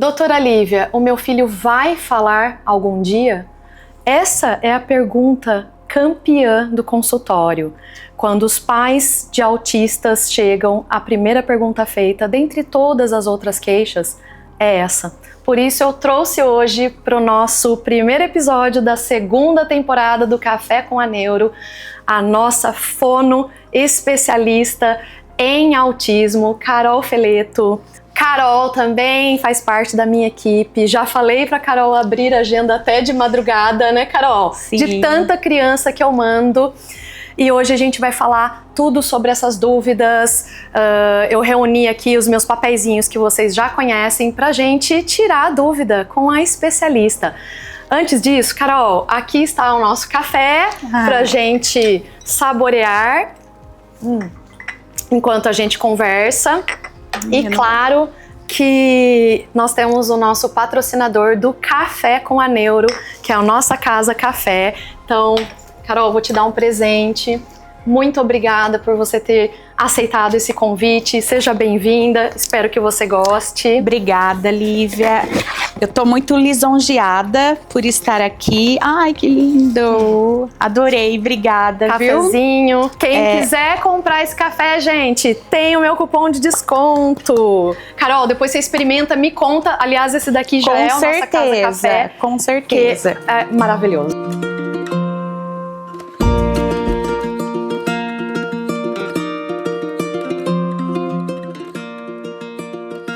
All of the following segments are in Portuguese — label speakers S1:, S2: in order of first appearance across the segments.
S1: Doutora Lívia, o meu filho vai falar algum dia? Essa é a pergunta campeã do consultório. Quando os pais de autistas chegam, a primeira pergunta feita, dentre todas as outras queixas, é essa. Por isso eu trouxe hoje para o nosso primeiro episódio da segunda temporada do Café com a Neuro, a nossa fono especialista em autismo, Carol Feleto. Carol também faz parte da minha equipe. Já falei para Carol abrir a agenda até de madrugada, né, Carol?
S2: Sim.
S1: De tanta criança que eu mando. E hoje a gente vai falar tudo sobre essas dúvidas. Eu reuni aqui os meus papeizinhos que vocês já conhecem pra gente tirar a dúvida com a especialista. Antes disso, Carol, aqui está o nosso café pra gente saborear enquanto a gente conversa. E claro que nós temos o nosso patrocinador do Café com a Neuro, que é a nossa Casa Café. Então, Carol, vou te dar um presente. Muito obrigada por você ter aceitado esse convite. Seja bem-vinda. Espero que você goste.
S2: Obrigada, Lívia. Eu tô muito lisonjeada por estar aqui. Ai, que lindo. Adorei, obrigada,
S1: Cafezinho.
S2: Viu?
S1: Quem quiser comprar esse café, gente, tem o meu cupom de desconto. Carol, depois você experimenta, me conta. Aliás, esse daqui já é a nossa Casa Café.
S2: Com certeza.
S1: Que é maravilhoso.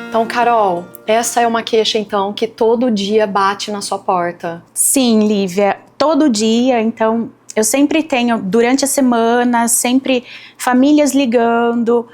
S1: Então, Carol, essa é uma queixa, então, que todo dia bate na sua porta.
S2: Sim, Lívia, todo dia. Então, eu sempre tenho, durante a semana, sempre famílias ligando,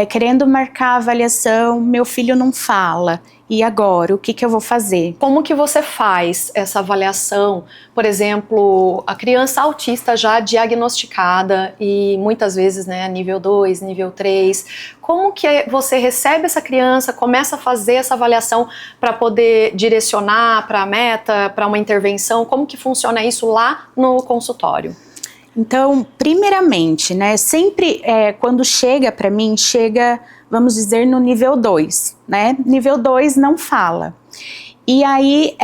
S2: querendo marcar a avaliação. Meu filho não fala. E agora, o que eu vou fazer?
S1: Como que você faz essa avaliação? Por exemplo, a criança autista já diagnosticada e muitas vezes, né, nível 2, nível 3. Como que você recebe essa criança, começa a fazer essa avaliação para poder direcionar para a meta, para uma intervenção? Como que funciona isso lá no consultório?
S2: Então, primeiramente, né, sempre quando chega para mim, chega, vamos dizer, no nível 2, né? Nível 2 não fala. E aí,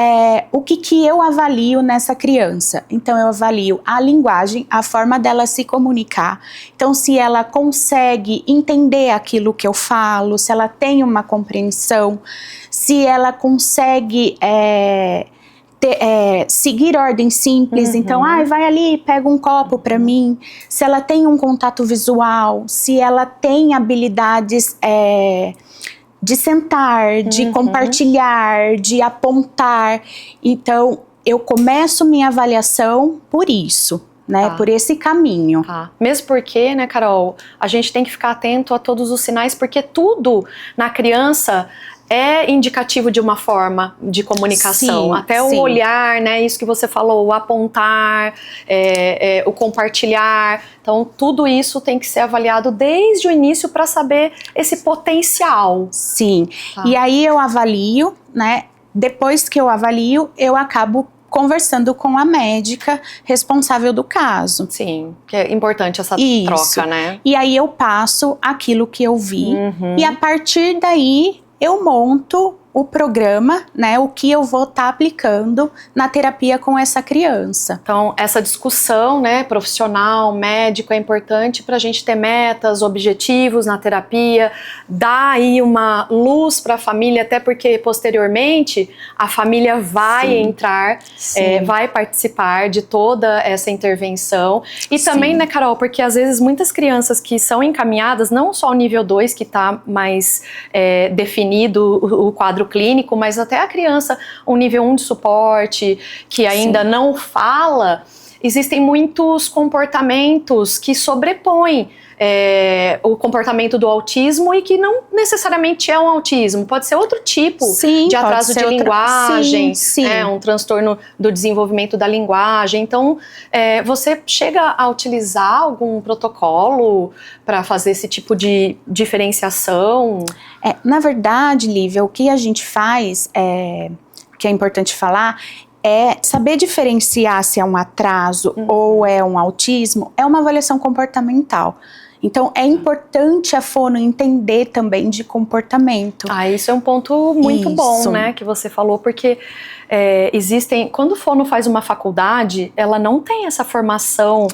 S2: o que eu avalio nessa criança? Então, eu avalio a linguagem, a forma dela se comunicar. Então, se ela consegue entender aquilo que eu falo, se ela tem uma compreensão, se ela consegue seguir ordens simples, então, vai ali, pega um copo para mim, se ela tem um contato visual, se ela tem habilidades de sentar, de compartilhar, de apontar. Então, eu começo minha avaliação por isso, né, por esse caminho.
S1: Mesmo porque, né, Carol, a gente tem que ficar atento a todos os sinais, porque tudo na criança é indicativo de uma forma de comunicação, até o olhar, né, isso que você falou, o apontar, o compartilhar. Então, tudo isso tem que ser avaliado desde o início para saber esse potencial.
S2: Sim, e aí eu avalio, né, depois que eu avalio, eu acabo conversando com a médica responsável do caso.
S1: Sim, que é importante essa troca, né?
S2: E aí eu passo aquilo que eu vi e a partir daí eu monto o programa, né, o que eu vou estar aplicando na terapia com essa criança.
S1: Então, essa discussão, né, profissional, médico, é importante para a gente ter metas, objetivos na terapia, dar aí uma luz para a família, até porque posteriormente a família vai entrar, vai participar de toda essa intervenção. E também, né, Carol, porque às vezes muitas crianças que são encaminhadas, não só o nível 2 que está mais definido o quadro clínico, mas até a criança, um nível 1 de suporte, que ainda não fala, existem muitos comportamentos que sobrepõem o comportamento do autismo e que não necessariamente é um autismo, pode ser outro tipo de atraso de linguagem, um transtorno do desenvolvimento da linguagem. Então, você chega a utilizar algum protocolo para fazer esse tipo de diferenciação?
S2: Na verdade, Lívia, o que a gente faz, que é importante falar, é saber diferenciar se é um atraso ou é um autismo, é uma avaliação comportamental. Então, é importante a fono entender também de comportamento.
S1: Isso é um ponto muito bom, né, que você falou, porque quando o fono faz uma faculdade, ela não tem essa formação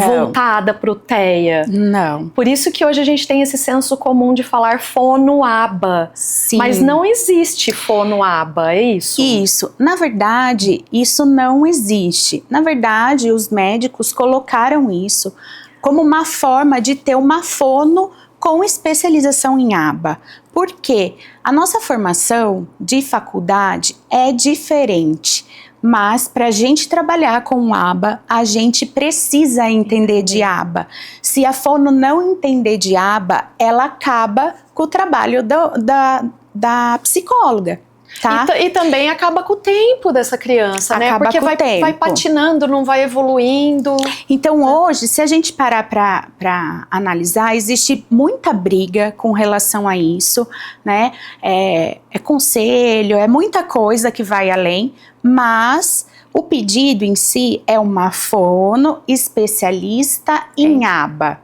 S1: voltada para o TEA.
S2: Não.
S1: Por isso que hoje a gente tem esse senso comum de falar fono-aba.
S2: Sim.
S1: Mas não existe fono-aba, é isso?
S2: Isso. Na verdade, isso não existe. Na verdade, os médicos colocaram isso como uma forma de ter uma fono com especialização em aba. Por quê? A nossa formação de faculdade é diferente, mas para a gente trabalhar com aba, a gente precisa entender de aba. Se a fono não entender de aba, ela acaba com o trabalho da psicóloga. Tá?
S1: E também acaba com o tempo dessa criança, né? Porque vai patinando, não vai evoluindo.
S2: Então hoje, se a gente parar para analisar, existe muita briga com relação a isso, né? É conselho, é muita coisa que vai além, mas o pedido em si é uma fono especialista em aba.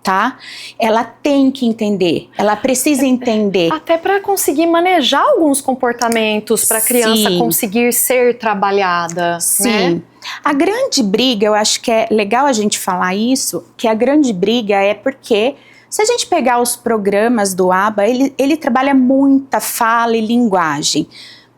S2: Tá? Ela tem que entender, ela precisa entender.
S1: Até para conseguir manejar alguns comportamentos para a criança conseguir ser trabalhada.
S2: Sim.
S1: Né?
S2: A grande briga, eu acho que é legal a gente falar isso, que a grande briga é porque se a gente pegar os programas do ABA, ele trabalha muita fala e linguagem.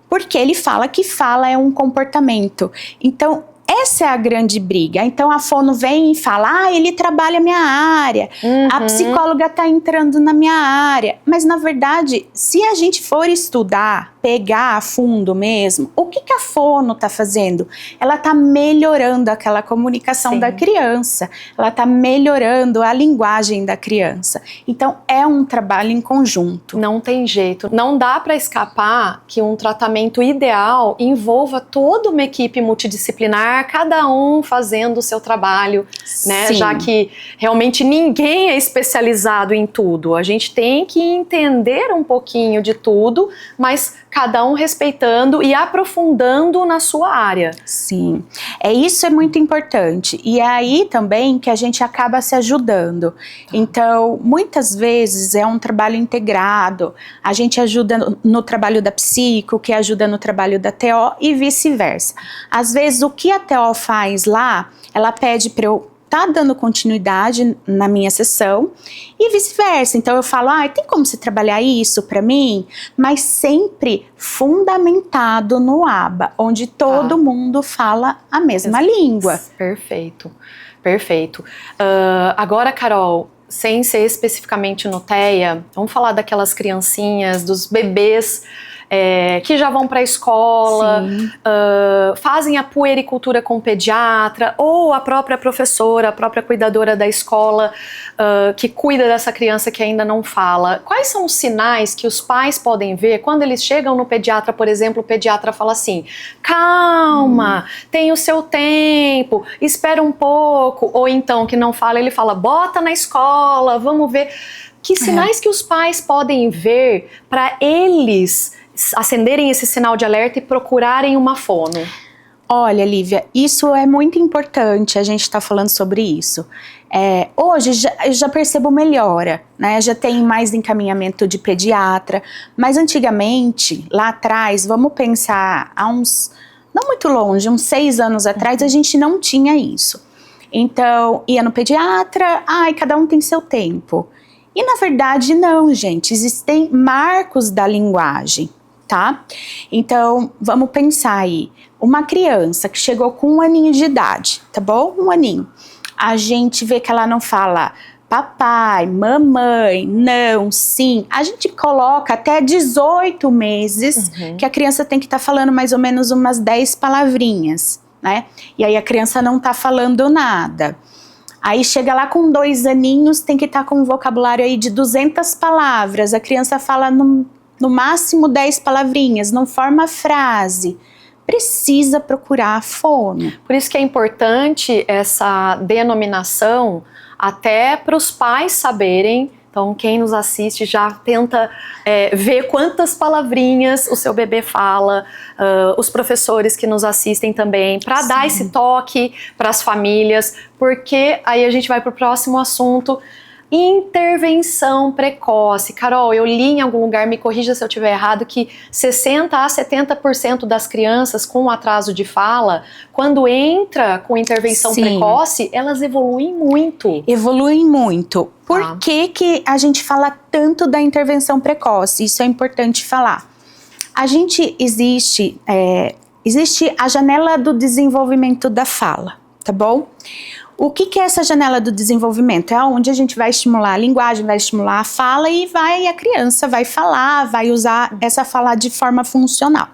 S2: Porque ele fala que fala é um comportamento. Então, essa é a grande briga. Então a fono vem e fala, ele trabalha a minha área, a psicóloga está entrando na minha área. Mas na verdade, se a gente for estudar, pegar a fundo mesmo, o que a fono está fazendo? Ela está melhorando aquela comunicação da criança, ela está melhorando a linguagem da criança. Então é um trabalho em conjunto.
S1: Não tem jeito. Não dá para escapar que um tratamento ideal envolva toda uma equipe multidisciplinar, cada um fazendo o seu trabalho, né? Já que realmente ninguém é especializado em tudo. A gente tem que entender um pouquinho de tudo, mas cada um respeitando e aprofundando na sua área.
S2: Sim, isso é muito importante. E é aí também que a gente acaba se ajudando. Então, muitas vezes é um trabalho integrado. A gente ajuda no trabalho da psico, que ajuda no trabalho da TO e vice-versa. Às vezes, o que a TO faz lá, ela pede para eu tá dando continuidade na minha sessão e vice-versa. Então eu falo, tem como você trabalhar isso para mim? Mas sempre fundamentado no ABA, onde todo mundo fala a mesma língua.
S1: Perfeito, perfeito. Agora, Carol, sem ser especificamente no TEA, vamos falar daquelas criancinhas, dos bebês que já vão para a escola, fazem a puericultura com o pediatra, ou a própria professora, a própria cuidadora da escola que cuida dessa criança que ainda não fala. Quais são os sinais que os pais podem ver quando eles chegam no pediatra, por exemplo, o pediatra fala assim, calma, tem o seu tempo, espera um pouco, ou então que não fala, ele fala, bota na escola, vamos ver. Que sinais que os pais podem ver para eles acenderem esse sinal de alerta e procurarem uma fono?
S2: Olha, Lívia, isso é muito importante, a gente está falando sobre isso. Hoje já percebo melhora, né? Já tem mais encaminhamento de pediatra, mas antigamente, lá atrás, vamos pensar, há uns, não muito longe, uns 6 anos atrás, a gente não tinha isso. Então, ia no pediatra, cada um tem seu tempo. E na verdade não, gente, existem marcos da linguagem, tá? Então, vamos pensar aí, uma criança que chegou com 1 aninho de idade, tá bom? 1 aninho. A gente vê que ela não fala papai, mamãe, não, sim. A gente coloca até 18 meses que a criança tem que estar falando mais ou menos umas 10 palavrinhas, né? E aí a criança não tá falando nada. Aí chega lá com 2 aninhos, tem que estar com um vocabulário aí de 200 palavras. A criança fala no máximo 10 palavrinhas, não forma frase. Precisa procurar a fono.
S1: Por isso que é importante essa denominação, até para os pais saberem. Então, quem nos assiste já tenta ver quantas palavrinhas o seu bebê fala, os professores que nos assistem também, para dar esse toque para as famílias, porque aí a gente vai para o próximo assunto. Intervenção precoce. Carol, eu li em algum lugar, me corrija se eu estiver errado, que 60% a 70% das crianças com atraso de fala, quando entra com intervenção precoce, elas evoluem muito.
S2: Evoluem muito. Por que a gente fala tanto da intervenção precoce? Isso é importante falar. Existe a janela do desenvolvimento da fala, tá bom? O que é essa janela do desenvolvimento? É onde a gente vai estimular a linguagem, vai estimular a fala e a criança vai falar, vai usar essa fala de forma funcional.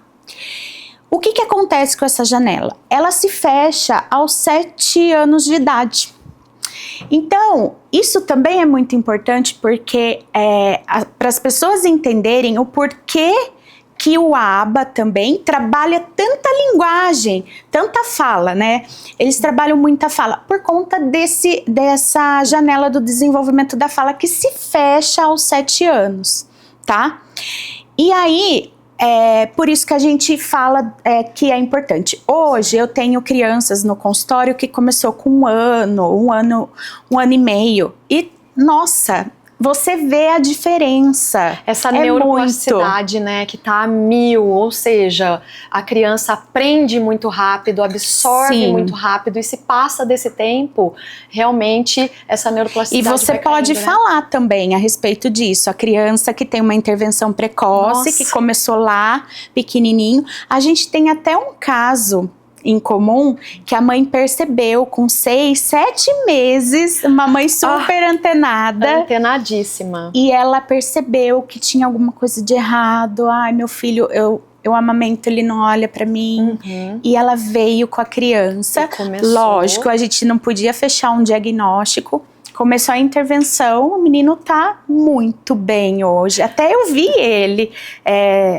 S2: O que acontece com essa janela? Ela se fecha aos 7 anos de idade. Então, isso também é muito importante porque para as pessoas entenderem o porquê que o ABA também trabalha tanta linguagem, tanta fala, né? Eles trabalham muita fala por conta dessa janela do desenvolvimento da fala que se fecha aos 7 anos, tá? E aí, por isso que a gente fala que é importante. Hoje eu tenho crianças no consultório que começou com um ano e meio. E, nossa, você vê a diferença.
S1: Essa neuroplasticidade, né, que tá a 1000, ou seja, a criança aprende muito rápido, absorve muito rápido e se passa desse tempo, realmente essa neuroplasticidade
S2: E você pode falar também a respeito disso. A criança que tem uma intervenção precoce, que começou lá, pequenininho. A gente tem até um caso em comum, que a mãe percebeu com 6, 7 meses, uma mãe super antenada.
S1: Antenadíssima.
S2: E ela percebeu que tinha alguma coisa de errado. Ai, meu filho, eu amamento, ele não olha pra mim. E ela veio com a criança. Lógico, a gente não podia fechar um diagnóstico. Começou a intervenção, o menino tá muito bem hoje. Até eu vi ele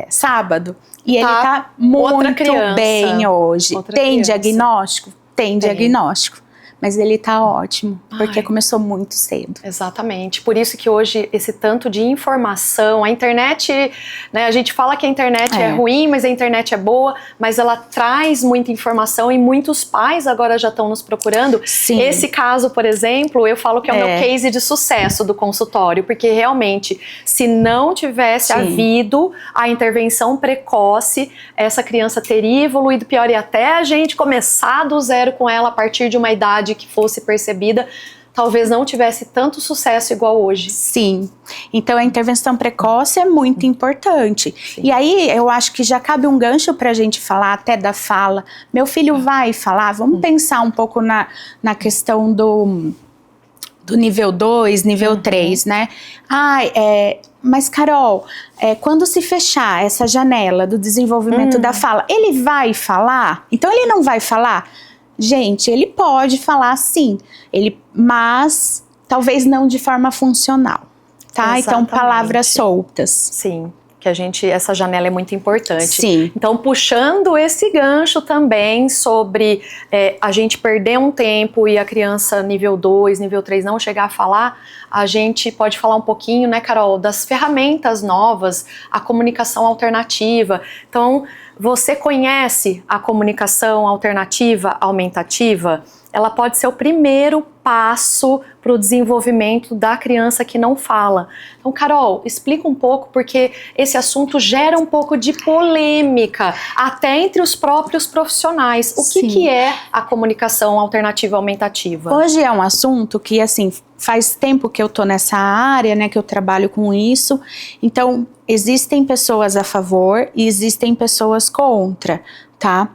S2: sábado. E ele tá muito bem hoje. Tem diagnóstico? Tem diagnóstico. Mas ele tá ótimo, porque começou muito cedo.
S1: Exatamente. Por isso que hoje esse tanto de informação, a internet, né, a gente fala que a internet é ruim, mas a internet é boa, mas ela traz muita informação e muitos pais agora já estão nos procurando.
S2: Sim.
S1: Esse caso, por exemplo, eu falo que é o meu case de sucesso do consultório, porque realmente, se não tivesse havido a intervenção precoce, essa criança teria evoluído pior e até a gente começar do zero com ela a partir de uma idade que fosse percebida, talvez não tivesse tanto sucesso igual hoje.
S2: Sim, então a intervenção precoce é muito importante. E aí eu acho que já cabe um gancho pra gente falar até da fala. Meu filho vai falar, vamos pensar um pouco na questão do nível 2, nível 3, né? Mas Carol, quando se fechar essa janela do desenvolvimento da fala, ele vai falar? Então ele não vai falar? Gente, ele pode falar sim, mas talvez não de forma funcional, tá?
S1: Exatamente.
S2: Então, palavras soltas.
S1: Sim, que essa janela é muito importante.
S2: Sim.
S1: Então, puxando esse gancho também sobre a gente perder um tempo e a criança nível 2, nível 3 não chegar a falar, a gente pode falar um pouquinho, né, Carol, das ferramentas novas, a comunicação alternativa. Então, você conhece a comunicação alternativa aumentativa? Ela pode ser o primeiro passo para o desenvolvimento da criança que não fala. Então, Carol, explica um pouco, porque esse assunto gera um pouco de polêmica, até entre os próprios profissionais. O que é a comunicação alternativa aumentativa?
S2: Hoje é um assunto que, assim, faz tempo que eu tô nessa área, né, que eu trabalho com isso. Então, existem pessoas a favor e existem pessoas contra, tá?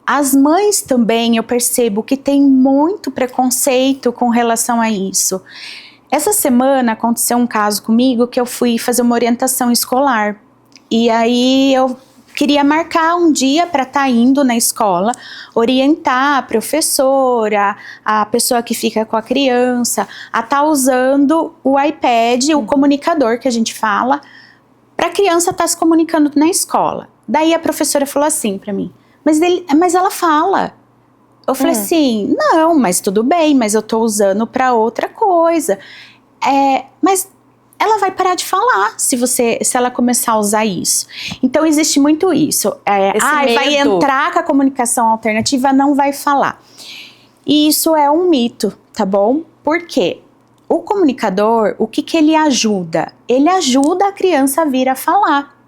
S2: As mães também, eu percebo que tem muito preconceito com relação a isso. Essa semana aconteceu um caso comigo que eu fui fazer uma orientação escolar. E aí eu queria marcar um dia para estar indo na escola, orientar a professora, a pessoa que fica com a criança, a estar usando o iPad, o comunicador que a gente fala, para a criança estar se comunicando na escola. Daí a professora falou assim para mim, mas ela fala. Eu falei assim, não, mas tudo bem, mas eu tô usando para outra coisa. Mas ela vai parar de falar se ela começar a usar isso. Então existe muito isso. Vai entrar com a comunicação alternativa, não vai falar. E isso é um mito, tá bom? Por quê? o comunicador, o que ele ajuda? Ele ajuda a criança a vir a falar.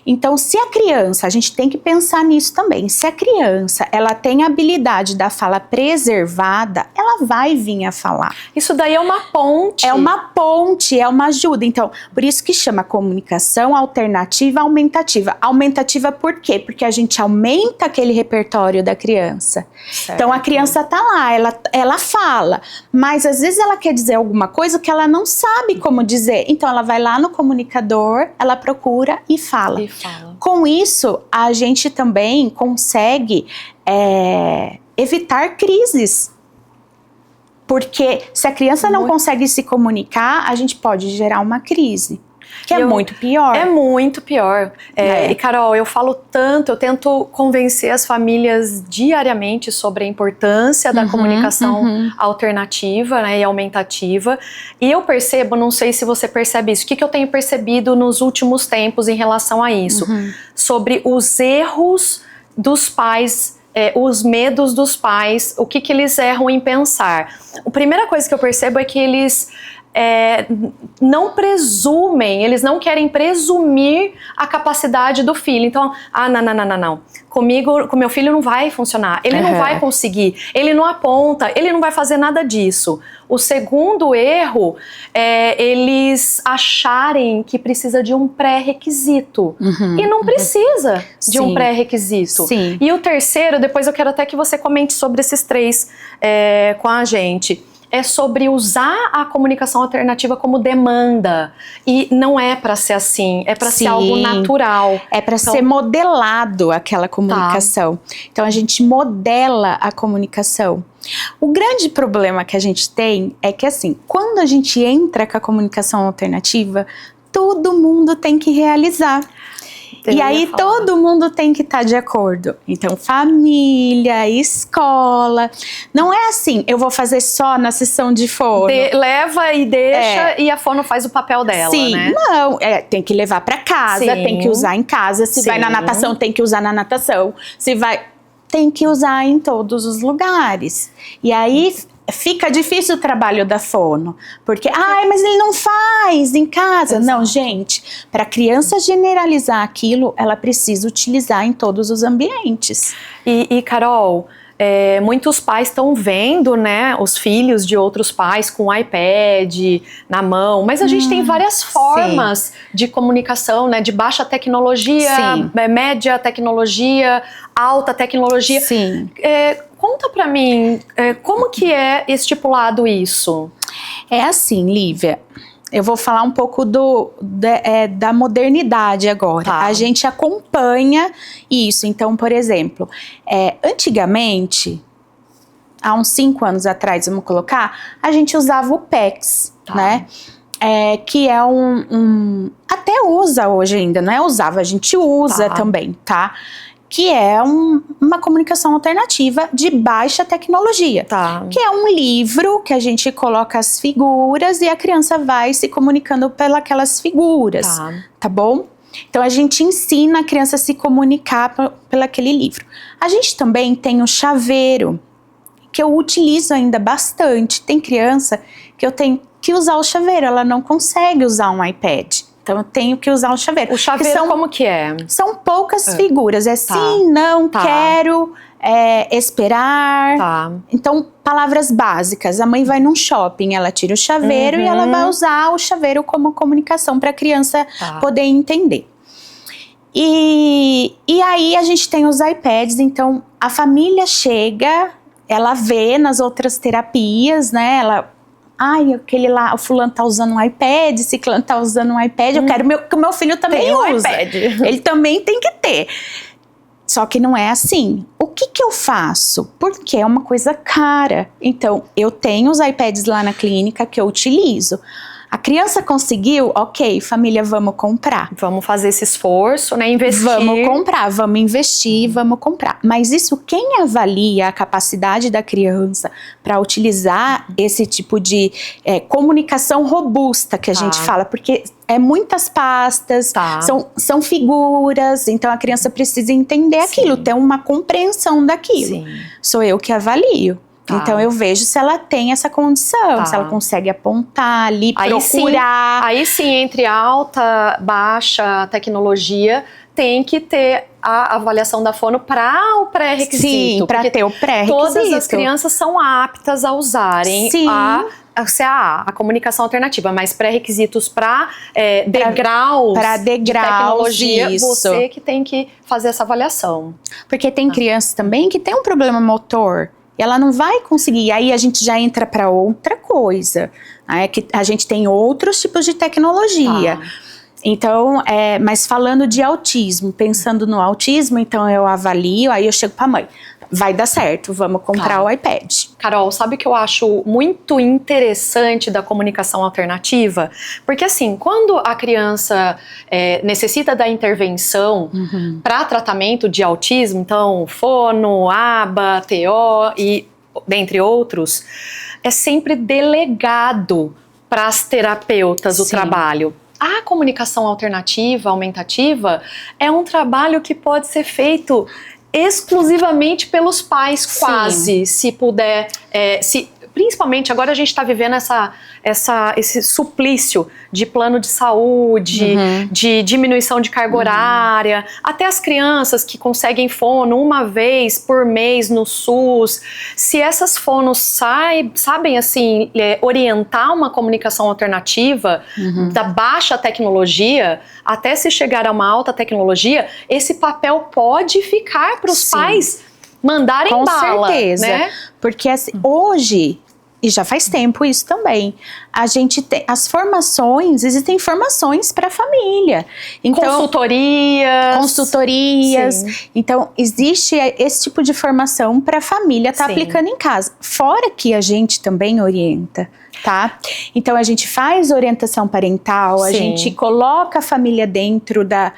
S2: Então, se a criança, a gente tem que pensar nisso também, se a criança, ela tem a habilidade da fala preservada, ela vai vir a falar.
S1: Isso daí é uma ponte.
S2: É uma ponte, é uma ajuda. Então, por isso que chama comunicação alternativa aumentativa. Aumentativa por quê? Porque a gente aumenta aquele repertório da criança.
S1: Certo.
S2: Então, a criança tá lá, ela fala, mas às vezes ela quer dizer alguma coisa que ela não sabe como dizer. Então, ela vai lá no comunicador, ela procura e fala. Com isso, a gente também consegue evitar crises. Porque se a criança não consegue se comunicar, a gente pode gerar uma crise. Que é muito pior.
S1: É muito pior. E Carol, eu falo tanto, eu tento convencer as famílias diariamente sobre a importância da comunicação alternativa, né, e aumentativa. E eu percebo, não sei se você percebe isso, o que eu tenho percebido nos últimos tempos em relação a isso? Sobre os erros dos pais, os medos dos pais, o que eles erram em pensar. A primeira coisa que eu percebo é que eles não presumem, eles não querem presumir a capacidade do filho. Então, não. Comigo, com meu filho não vai funcionar, ele não vai conseguir, ele não aponta, ele não vai fazer nada disso. O segundo erro é eles acharem que precisa de um pré-requisito. E não precisa de um pré-requisito. E o terceiro, depois eu quero até que você comente sobre esses três com a gente. É sobre usar a comunicação alternativa como demanda. E não é para ser assim, é para ser algo natural.
S2: É para ser modelado aquela comunicação. Então a gente modela a comunicação. O grande problema que a gente tem é que assim, quando a gente entra com a comunicação alternativa, todo mundo tem que realizar. E aí todo mundo tem que estar de acordo. Então, família, escola. Não é assim, eu vou fazer só na sessão de fono.
S1: Leva e deixa e a fono faz o papel dela, né?
S2: Não, tem que levar para casa, tem que usar em casa. Se vai na natação, tem que usar na natação. Se vai... Tem que usar em todos os lugares. E aí... Fica difícil o trabalho da fono, porque, mas ele não faz em casa. Exato. Não, gente, para a criança generalizar aquilo, ela precisa utilizar em todos os ambientes.
S1: E Carol, muitos pais estão vendo, né, os filhos de outros pais com o iPad na mão, mas a gente tem várias formas de comunicação, né, de baixa tecnologia, média tecnologia, alta tecnologia. Conta pra mim, como que é estipulado isso?
S2: É assim, Lívia, eu vou falar um pouco da modernidade agora. A gente acompanha isso. Então, por exemplo, antigamente, há uns 5 anos atrás, vamos colocar, a gente usava o PEX, né? Que é até usa hoje ainda, não é usava, a gente usa também, tá? Que é uma comunicação alternativa de baixa tecnologia. Que é um livro que a gente coloca as figuras e a criança vai se comunicando pelas figuras, tá bom? Então a gente ensina a criança a se comunicar pelo aquele livro. A gente também tem o chaveiro, que eu utilizo ainda bastante. Tem criança que eu tenho que usar o chaveiro, ela não consegue usar um iPad. Então eu tenho que usar o chaveiro.
S1: O chaveiro como que é?
S2: São poucas figuras, sim, não, quero, esperar. Então, palavras básicas. A mãe vai num shopping, ela tira o chaveiro e ela vai usar o chaveiro como comunicação para a criança poder entender. E aí a gente tem os iPads, então a família chega, ela vê nas outras terapias, né, aquele lá, o fulano tá usando um iPad, ciclano tá usando um iPad, eu quero que o meu filho também use. Ele também tem que ter. Só que não é assim. O que eu faço? Porque é uma coisa cara. Então, eu tenho os iPads lá na clínica que eu utilizo. A criança conseguiu? Ok, família, vamos comprar.
S1: Vamos fazer esse esforço, né? Investir.
S2: Vamos comprar, vamos investir, vamos comprar. Mas isso, quem avalia a capacidade da criança para utilizar esse tipo de comunicação robusta que a gente fala? Porque muitas pastas, são figuras, então a criança precisa entender aquilo, ter uma compreensão daquilo. Sou eu que avalio.
S1: Tá.
S2: Então eu vejo se ela tem essa condição,
S1: Tá.
S2: se ela consegue apontar ali,
S1: Aí
S2: procurar.
S1: Aí sim, entre alta, baixa tecnologia, tem que ter a avaliação da fono para o pré-requisito.
S2: Sim, para ter o pré-requisito.
S1: Todas as crianças são aptas a usarem
S2: Sim.
S1: a CAA, a comunicação alternativa, mas pré-requisitos para degraus, de tecnologia,
S2: isso.
S1: você que tem que fazer essa avaliação.
S2: Porque tem crianças também que tem um problema motor. E ela não vai conseguir. E aí a gente já entra para outra coisa. Né? Que a gente tem outros tipos de tecnologia.
S1: Tá.
S2: Então, mas falando de autismo, pensando no autismo, então eu avalio, aí eu chego pra mãe. Vai dar certo, vamos comprar o iPad.
S1: Carol, sabe o que eu acho muito interessante da comunicação alternativa? Porque assim, quando a criança necessita da intervenção para tratamento de autismo, então fono, aba, TO e dentre outros, é sempre delegado para as terapeutas o trabalho. A comunicação alternativa, aumentativa, é um trabalho que pode ser feito exclusivamente pelos pais, quase, se puder, principalmente agora a gente está vivendo esse suplício de plano de saúde, de diminuição de carga horária, até as crianças que conseguem fono uma vez por mês no SUS, se essas fonos sabem assim, orientar uma comunicação alternativa da baixa tecnologia, até se chegar a uma alta tecnologia, esse papel pode ficar para os pais mandarem bala. Com certeza, né?
S2: Porque assim, hoje, e já faz tempo isso também, a gente tem as formações, existem formações para a família. Então, consultorias. Sim. Então, existe esse tipo de formação para a família estar aplicando em casa. Fora que a gente também orienta. Tá? Então a gente faz orientação parental, a gente coloca a família dentro da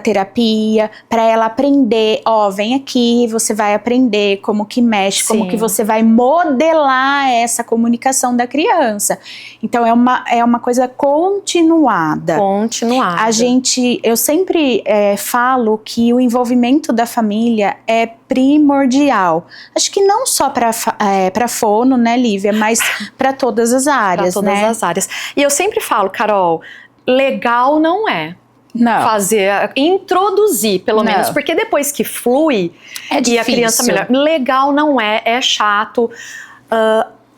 S2: terapia para ela aprender, vem aqui, você vai aprender como que mexe, como que você vai modelar essa comunicação da criança. Então é uma coisa continuada. Eu sempre falo que o envolvimento da família é primordial. Acho que não só para fono, né, Lívia, mas para todas as áreas,
S1: para todas as áreas. E eu sempre falo, Carol, legal não é.
S2: Não.
S1: Introduzir, pelo menos, porque depois que flui e a criança melhor. Legal não é chato.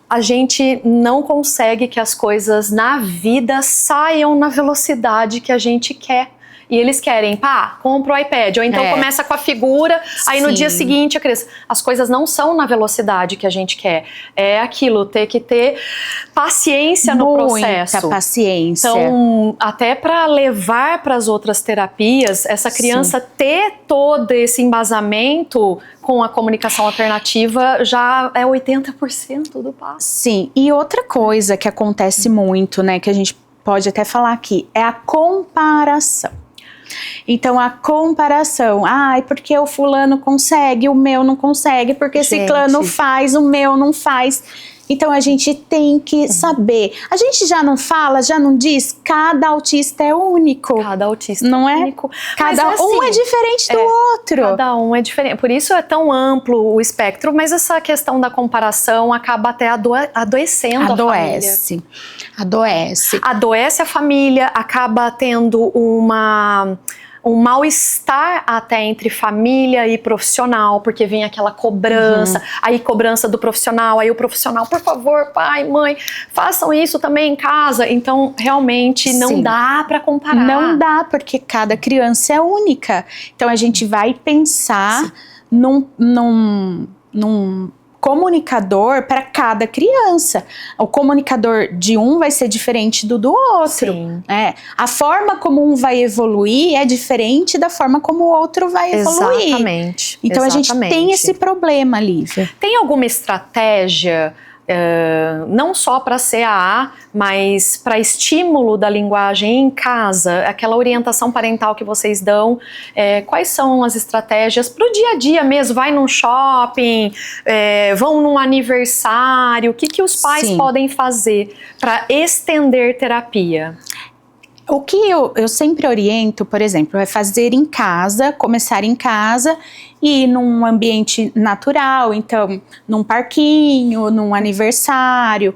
S1: A gente não consegue que as coisas na vida saiam na velocidade que a gente quer. E eles querem, compra o iPad, ou então começa com a figura, aí no dia seguinte a criança... As coisas não são na velocidade que a gente quer. É aquilo, ter que ter paciência no processo.
S2: Muita paciência.
S1: Então, até para levar para as outras terapias, essa criança ter todo esse embasamento com a comunicação alternativa já é 80% do passo.
S2: Sim, e outra coisa que acontece muito, né, que a gente pode até falar aqui, é a comparação. Então a comparação, porque o fulano consegue, o meu não consegue, porque ciclano faz, o meu não faz. Então a gente tem que saber. A gente já não fala, já não diz, cada autista é único.
S1: Cada autista
S2: não
S1: é único.
S2: Cada um é diferente do outro.
S1: Cada um é diferente. Por isso é tão amplo o espectro, mas essa questão da comparação acaba até adoecendo a família. Adoece a família, acaba tendo um mal-estar até entre família e profissional, porque vem aquela cobrança, aí cobrança do profissional, aí o profissional, por favor, pai, mãe, façam isso também em casa. Então, realmente, não dá para comparar.
S2: Não dá, porque cada criança é única. Então, a gente vai pensar num comunicador para cada criança. O comunicador de um vai ser diferente do outro. Né? A forma como um vai evoluir é diferente da forma como o outro vai evoluir.
S1: Exatamente.
S2: Então a gente tem esse problema, Lívia.
S1: Tem alguma estratégia, não só para CAA, mas para estímulo da linguagem em casa, aquela orientação parental que vocês dão, quais são as estratégias para o dia a dia mesmo? Vai num shopping, vão num aniversário, o que os pais podem fazer para estender terapia?
S2: O que eu sempre oriento, por exemplo, é fazer em casa, começar em casa e ir num ambiente natural, então num parquinho, num aniversário.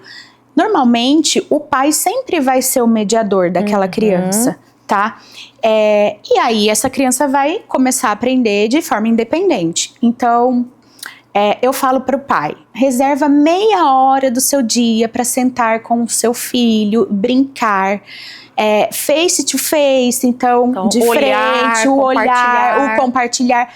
S2: Normalmente o pai sempre vai ser o mediador daquela criança, tá? E aí essa criança vai começar a aprender de forma independente. Então eu falo para o pai, reserva meia hora do seu dia para sentar com o seu filho, brincar, face to face, então de frente, o olhar, o compartilhar.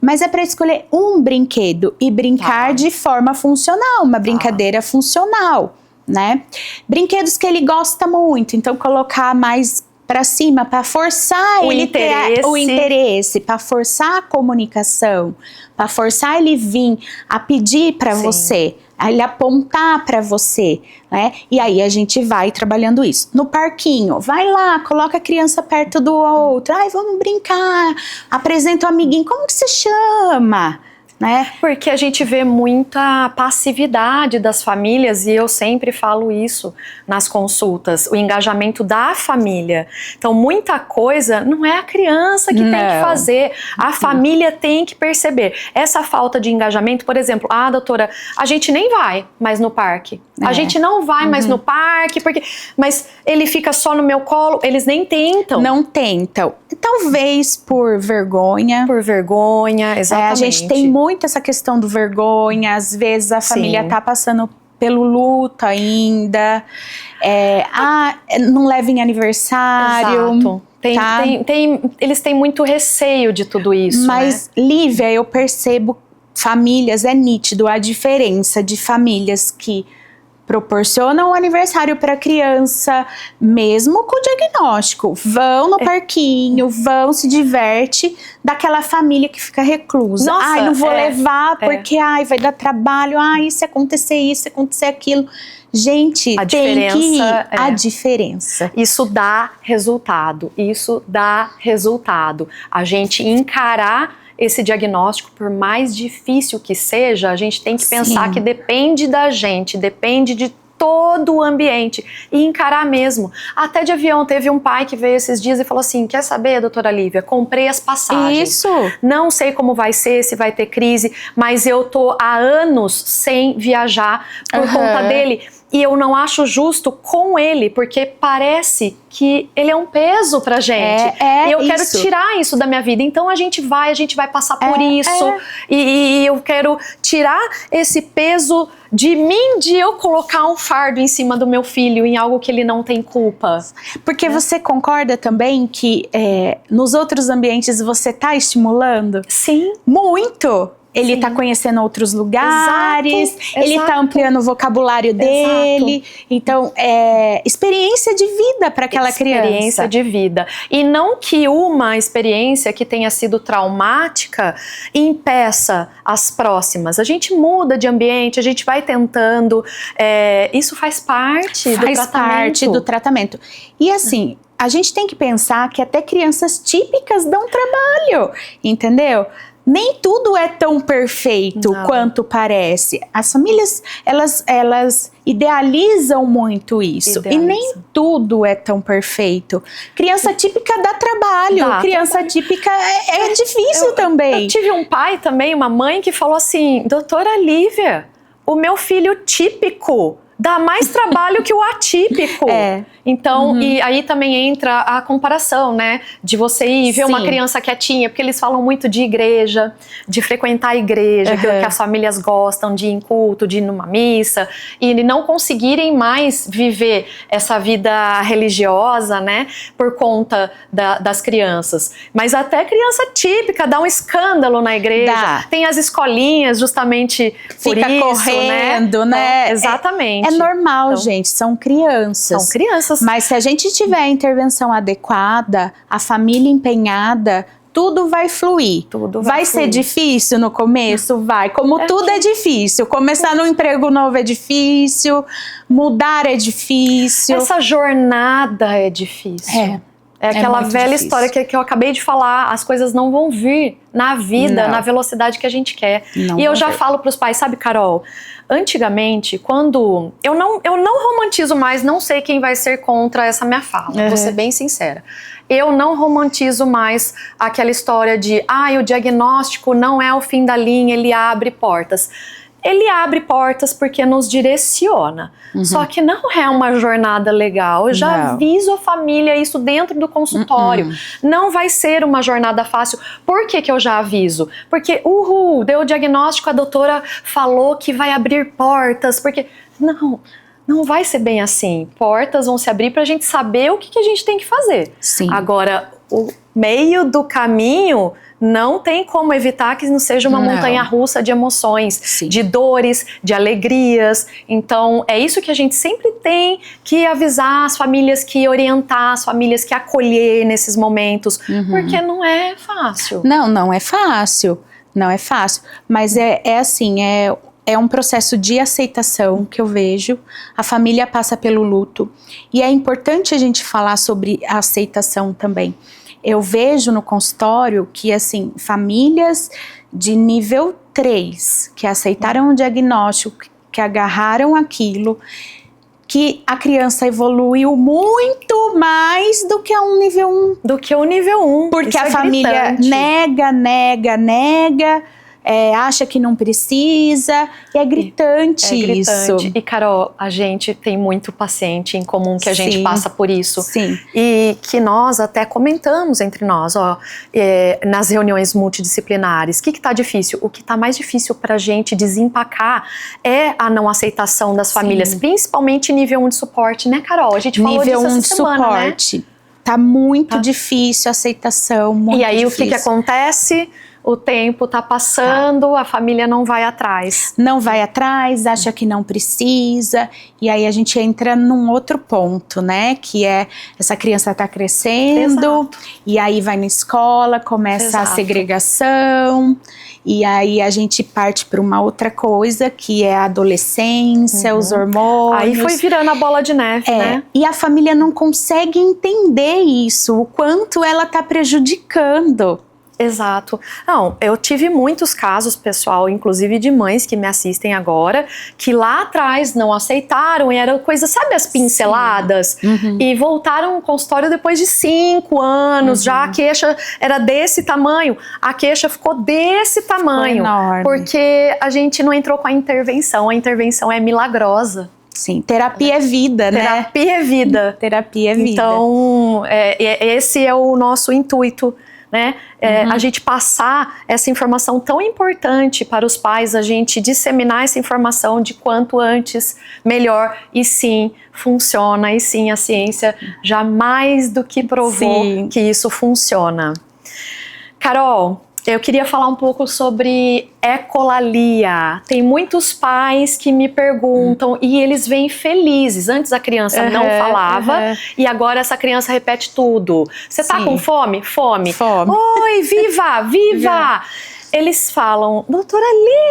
S2: Mas é para escolher um brinquedo e brincar de forma funcional, uma brincadeira funcional, né? Brinquedos que ele gosta muito, então colocar mais para cima, para forçar ele ter o interesse, para forçar a comunicação, para forçar ele vir a pedir para você, a ele apontar para você, né? E aí a gente vai trabalhando isso. No parquinho, vai lá, coloca a criança perto do outro, ai, vamos brincar, apresenta o amiguinho, como que você chama? Né?
S1: Porque a gente vê muita passividade das famílias, e eu sempre falo isso nas consultas, o engajamento da família. Então, muita coisa não é a criança que tem que fazer, a família tem que perceber. Essa falta de engajamento, por exemplo, doutora, a gente nem vai mais no parque. A gente não vai mais no parque, mas ele fica só no meu colo, eles nem tentam.
S2: Não tentam. Talvez por vergonha.
S1: Por vergonha, exatamente.
S2: A gente tem muito essa questão do vergonha, às vezes a família tá passando pelo luto ainda, não leva em aniversário.
S1: Exato. Eles têm muito receio de tudo isso.
S2: Mas, né? Lívia, eu percebo famílias, é nítido a diferença de famílias que proporcionam o aniversário para a criança, mesmo com o diagnóstico. Vão no parquinho, vão, se diverte, daquela família que fica reclusa.
S1: Nossa,
S2: não vou levar porque vai dar trabalho, se acontecer isso, se acontecer aquilo. Gente, tem que ir. A diferença.
S1: Isso dá resultado, A gente encarar esse diagnóstico, por mais difícil que seja, a gente tem que pensar que depende da gente, depende de todo o ambiente e encarar mesmo. Até de avião, teve um pai que veio esses dias e falou assim, quer saber, doutora Lívia, comprei as passagens.
S2: Isso.
S1: Não sei como vai ser, se vai ter crise, mas eu tô há anos sem viajar por conta dele. E eu não acho justo com ele, porque parece que ele é um peso pra gente. E eu quero tirar isso da minha vida. Então a gente vai passar por isso. E eu quero tirar esse peso de mim, de eu colocar um fardo em cima do meu filho, em algo que ele não tem culpa.
S2: Porque você concorda também que nos outros ambientes você tá estimulando?
S1: Sim.
S2: Muito! Ele tá conhecendo outros lugares, ele tá ampliando o vocabulário dele. Então, experiência de vida para aquela criança.
S1: Experiência de vida. E não que uma experiência que tenha sido traumática impeça as próximas. A gente muda de ambiente, a gente vai tentando. Isso faz parte do tratamento. Faz parte do
S2: tratamento. E assim, a gente tem que pensar que até crianças típicas dão trabalho, entendeu? Nem tudo é tão perfeito quanto parece. As famílias, elas idealizam muito isso. E nem tudo é tão perfeito. Criança típica dá trabalho. Criança típica é difícil também.
S1: Eu tive um pai também, uma mãe que falou assim, doutora Lívia, o meu filho típico dá mais trabalho que o atípico. Então, e aí também entra a comparação, né? De você ir ver uma criança quietinha, porque eles falam muito de igreja, de frequentar a igreja, que as famílias gostam de ir em culto, de ir numa missa, e não conseguirem mais viver essa vida religiosa, né? Por conta das crianças. Mas até criança típica dá um escândalo na igreja. Tem as escolinhas justamente por isso,
S2: correndo, né?
S1: Então, exatamente.
S2: É normal, gente, são crianças.
S1: São crianças.
S2: Mas se a gente tiver a intervenção adequada, a família empenhada, tudo vai fluir. Vai ser difícil no começo? Vai. Como tudo é difícil. Começar num emprego novo é difícil, mudar é difícil.
S1: Essa jornada é difícil. É aquela
S2: muito
S1: velha
S2: difícil.
S1: história que eu acabei de falar, as coisas não vão vir na vida,
S2: Não.
S1: na velocidade que a gente quer.
S2: Não
S1: E eu
S2: vão
S1: já
S2: vir.
S1: falo pros pais, sabe, Carol, antigamente, quando... Eu não romantizo mais, não sei quem vai ser contra essa minha fala, vou ser bem sincera. Eu não romantizo mais aquela história de, o diagnóstico não é o fim da linha, ele abre portas. Ele abre portas porque nos direciona. Só que não é uma jornada legal. Eu já aviso a família isso dentro do consultório. Não vai ser uma jornada fácil. Por que eu já aviso? Porque, deu o diagnóstico, a doutora falou que vai abrir portas. Porque, não vai ser bem assim. Portas vão se abrir pra gente saber o que a gente tem que fazer.
S2: Sim.
S1: Agora, o meio do caminho... Não tem como evitar que não seja uma montanha-russa de emoções,
S2: Sim.
S1: de dores, de alegrias. Então, é isso que a gente sempre tem que avisar as famílias, que orientar as famílias, que acolher nesses momentos, porque não é fácil.
S2: Não é fácil, não é fácil, mas é assim, é um processo de aceitação que eu vejo, a família passa pelo luto, e é importante a gente falar sobre a aceitação também. Eu vejo no consultório que, assim, famílias de nível 3, que aceitaram o diagnóstico, que agarraram aquilo, que a criança evoluiu muito mais do que um nível 1.
S1: Do que o nível 1.
S2: Porque a família nega, acha que não precisa, e é gritante, isso.
S1: E Carol, a gente tem muito paciente em comum que a gente passa por isso.
S2: Sim.
S1: E que nós até comentamos entre nós, nas reuniões multidisciplinares, o que tá difícil? O que tá mais difícil pra gente desempacar é a não aceitação das famílias, principalmente nível 1 de suporte, né, Carol? A gente falou disso essa semana,
S2: nível 1 de suporte, né? Tá muito difícil a aceitação, muito
S1: E aí
S2: difícil.
S1: o que acontece? O tempo tá passando, a família não vai atrás.
S2: Não vai atrás, acha que não precisa, e aí a gente entra num outro ponto, né? Que é, essa criança tá crescendo, e aí vai na escola, começa a segregação, e aí a gente parte para uma outra coisa, que é a adolescência, os hormônios.
S1: Aí foi virando a bola de neve, né?
S2: E a família não consegue entender isso, o quanto ela tá prejudicando.
S1: Exato. Não, eu tive muitos casos, pessoal, inclusive de mães que me assistem agora, que lá atrás não aceitaram e era coisa, sabe, as pinceladas? E voltaram ao consultório depois de 5 anos, já a queixa era desse tamanho, a queixa ficou desse tamanho, porque a gente não entrou com a intervenção é milagrosa.
S2: Sim, terapia é vida, né?
S1: Terapia é vida.
S2: Terapia é vida.
S1: Então, esse é o nosso intuito, né? A gente passar essa informação tão importante para os pais, a gente disseminar essa informação de quanto antes, melhor. E sim, funciona. E sim, a ciência já mais do que provou que isso funciona. Carol, eu queria falar um pouco sobre ecolalia. Tem muitos pais que me perguntam e eles vêm felizes. Antes a criança não falava e agora essa criança repete tudo. Você tá com fome? Fome. Oi, viva, viva! Eles falam, doutora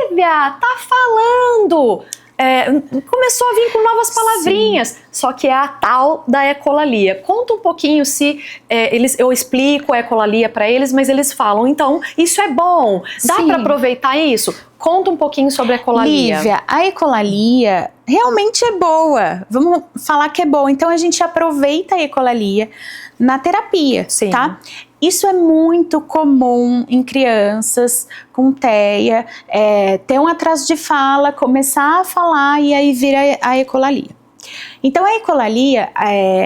S1: Lívia, tá falando! Começou a vir com novas palavrinhas, só que é a tal da ecolalia. Conta um pouquinho se eu explico a ecolalia para eles, mas eles falam, então, isso é bom, dá para aproveitar isso? Conta um pouquinho sobre a ecolalia.
S2: Lívia, a ecolalia realmente é boa, vamos falar que é boa, então a gente aproveita a ecolalia na terapia, tá? Isso é muito comum em crianças com TEA, ter um atraso de fala, começar a falar e aí vira a ecolalia. Então a ecolalia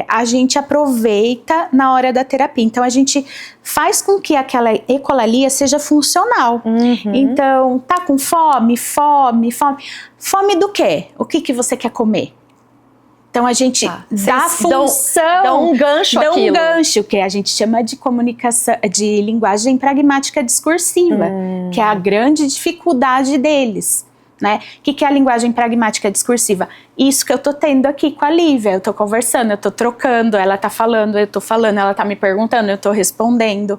S2: a gente aproveita na hora da terapia, então a gente faz com que aquela ecolalia seja funcional. Então, tá com fome? Fome do quê? O que você quer comer? Então a gente dá função,
S1: dá um gancho
S2: um gancho, que a gente chama de comunicação, de linguagem pragmática discursiva, que é a grande dificuldade deles, né? O que é a linguagem pragmática discursiva? Isso que eu tô tendo aqui com a Lívia, eu tô conversando, eu tô trocando, ela tá falando, eu tô falando, ela tá me perguntando, eu tô respondendo.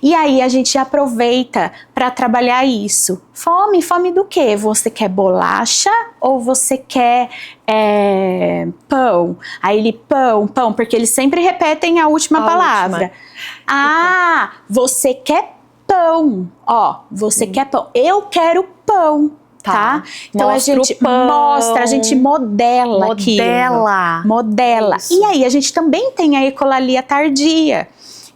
S2: E aí a gente aproveita para trabalhar isso. Fome, fome do quê? Você quer bolacha ou você quer pão? Aí ele, pão, pão, porque eles sempre repetem a última palavra. Ah, você quer pão, ó, você quer pão, eu quero pão. Tá? Então a gente mostra, a gente modela aquilo. Modela. Isso. E aí a gente também tem a ecolalia tardia,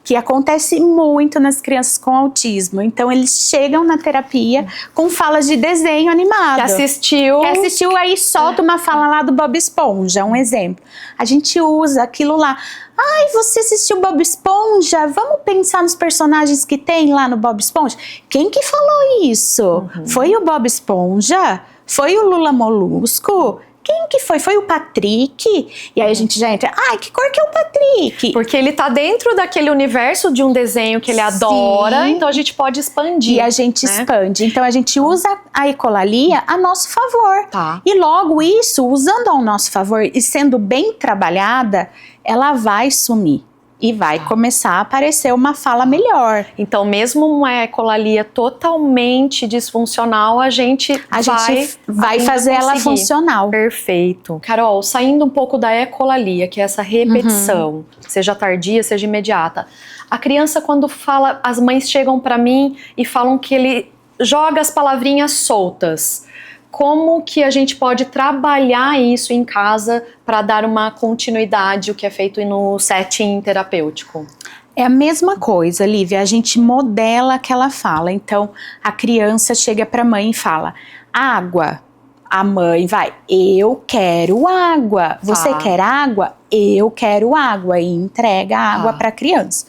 S2: que acontece muito nas crianças com autismo. Então eles chegam na terapia com falas de desenho animado.
S1: Que assistiu,
S2: aí solta uma fala lá do Bob Esponja, um exemplo. A gente usa aquilo lá. Ai, você assistiu Bob Esponja? Vamos pensar nos personagens que tem lá no Bob Esponja? Quem que falou isso? Foi o Bob Esponja? Foi o Lula Molusco? Quem que foi? Foi o Patrick? E aí a gente já entra, ai, que cor que é o Patrick?
S1: Porque ele tá dentro daquele universo de um desenho que ele adora, então a gente pode expandir.
S2: E a gente expande. Então a gente usa a ecolalia a nosso favor.
S1: Tá.
S2: E logo isso, usando ao nosso favor e sendo bem trabalhada, ela vai sumir. E vai começar a aparecer uma fala melhor.
S1: Então, mesmo uma ecolalia totalmente disfuncional, a gente
S2: vai fazer ela funcional.
S1: Perfeito. Carol, saindo um pouco da ecolalia, que é essa repetição, seja tardia, seja imediata. A criança, quando fala, as mães chegam para mim e falam que ele joga as palavrinhas soltas. Como que a gente pode trabalhar isso em casa para dar uma continuidade, o que é feito no setting terapêutico?
S2: É a mesma coisa, Lívia, a gente modela aquela fala. Então, a criança chega para a mãe e fala, água. A mãe vai, eu quero água. Você quer água? Eu quero água. E entrega a água para a criança.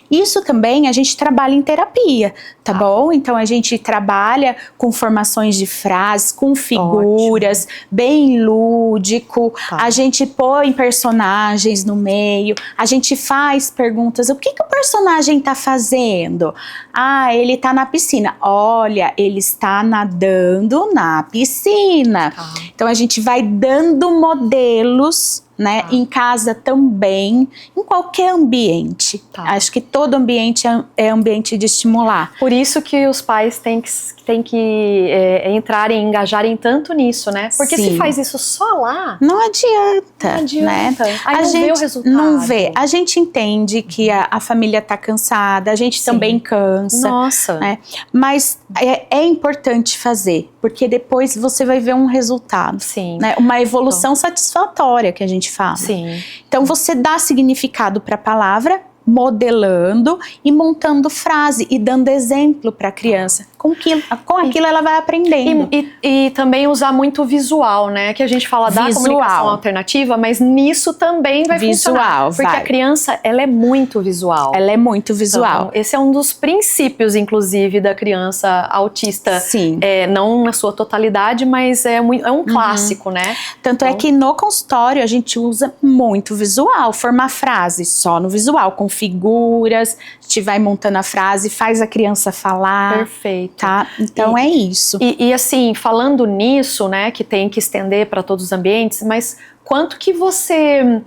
S2: Isso também a gente trabalha em terapia, tá bom? Então a gente trabalha com formações de frases, com figuras, bem lúdico. A gente põe personagens no meio, a gente faz perguntas. O que o personagem tá fazendo? Ah, ele tá na piscina. Olha, ele está nadando na piscina. Então a gente vai dando modelos, né, em casa também, em qualquer ambiente. Acho que todo ambiente é ambiente de estimular.
S1: Por isso que os pais têm que entrarem, engajarem tanto nisso, né? Porque se faz isso só lá...
S2: Não adianta. Né?
S1: Aí a gente não vê o resultado.
S2: Não vê. A gente entende que a família tá cansada, a gente também cansa.
S1: Nossa.
S2: Né? Mas é importante fazer, porque depois você vai ver um resultado.
S1: Sim.
S2: Né? Uma evolução satisfatória que a gente fala.
S1: Sim.
S2: Então você dá significado para a palavra, modelando e montando frase e dando exemplo para a criança. Com aquilo ela vai aprendendo.
S1: E também usar muito visual, né? Que a gente fala da comunicação alternativa, mas nisso também vai funcionar. Porque a criança, ela é muito visual.
S2: Ela é muito visual.
S1: Então, esse é um dos princípios, inclusive, da criança autista.
S2: Sim.
S1: Não na sua totalidade, mas é um clássico, né?
S2: Tanto é que no consultório a gente usa muito visual. Formar frase só no visual, com figuras. A gente vai montando a frase, faz a criança falar.
S1: Perfeito.
S2: Tá? Então é isso.
S1: E assim, falando nisso, né, que tem que estender para todos os ambientes, mas quanto que você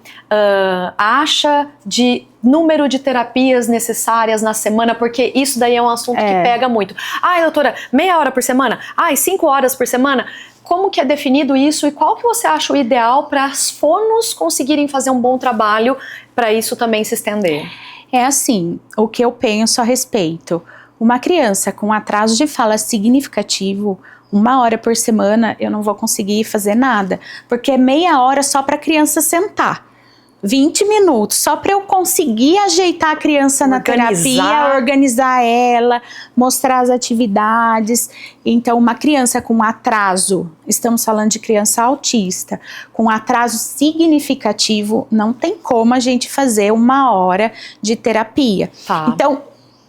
S1: acha de número de terapias necessárias na semana? Porque isso daí é um assunto que pega muito. Ai, doutora, meia hora por semana? Ai, 5 horas por semana? Como que é definido isso e qual que você acha o ideal para as fonos conseguirem fazer um bom trabalho para isso também se estender?
S2: É assim, o que eu penso a respeito. Uma criança com atraso de fala significativo, 1 hora por semana, eu não vou conseguir fazer nada. Porque é meia hora só para a criança sentar. 20 minutos, só para eu conseguir ajeitar a criança na terapia, organizar ela, mostrar as atividades. Então, uma criança com atraso, estamos falando de criança autista, com atraso significativo, não tem como a gente fazer 1 hora de terapia. Então,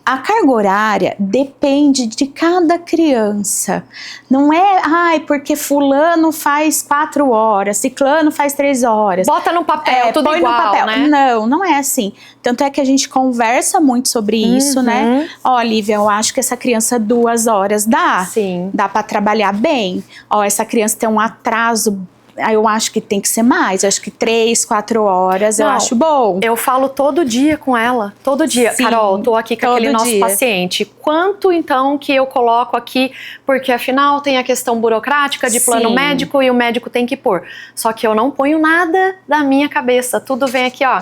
S2: A carga horária depende de cada criança. Não é, porque fulano faz 4 horas, ciclano faz 3 horas.
S1: Bota no papel, tudo
S2: põe
S1: igual,
S2: no papel.
S1: né?
S2: Não é assim. Tanto é que a gente conversa muito sobre isso, né? Ó, Lívia, eu acho que essa criança 2 horas dá.
S1: Sim.
S2: Dá para trabalhar bem. Ó, essa criança tem um atraso, eu acho que tem que ser mais. Eu acho que 3, 4 horas eu acho bom.
S1: Eu falo todo dia com ela, todo dia.
S2: Sim,
S1: Carol, tô aqui com aquele nosso paciente. Quanto então que eu coloco aqui? Porque afinal tem a questão burocrática de plano médico e o médico tem que pôr. Só que eu não ponho nada da minha cabeça. Tudo vem aqui, ó,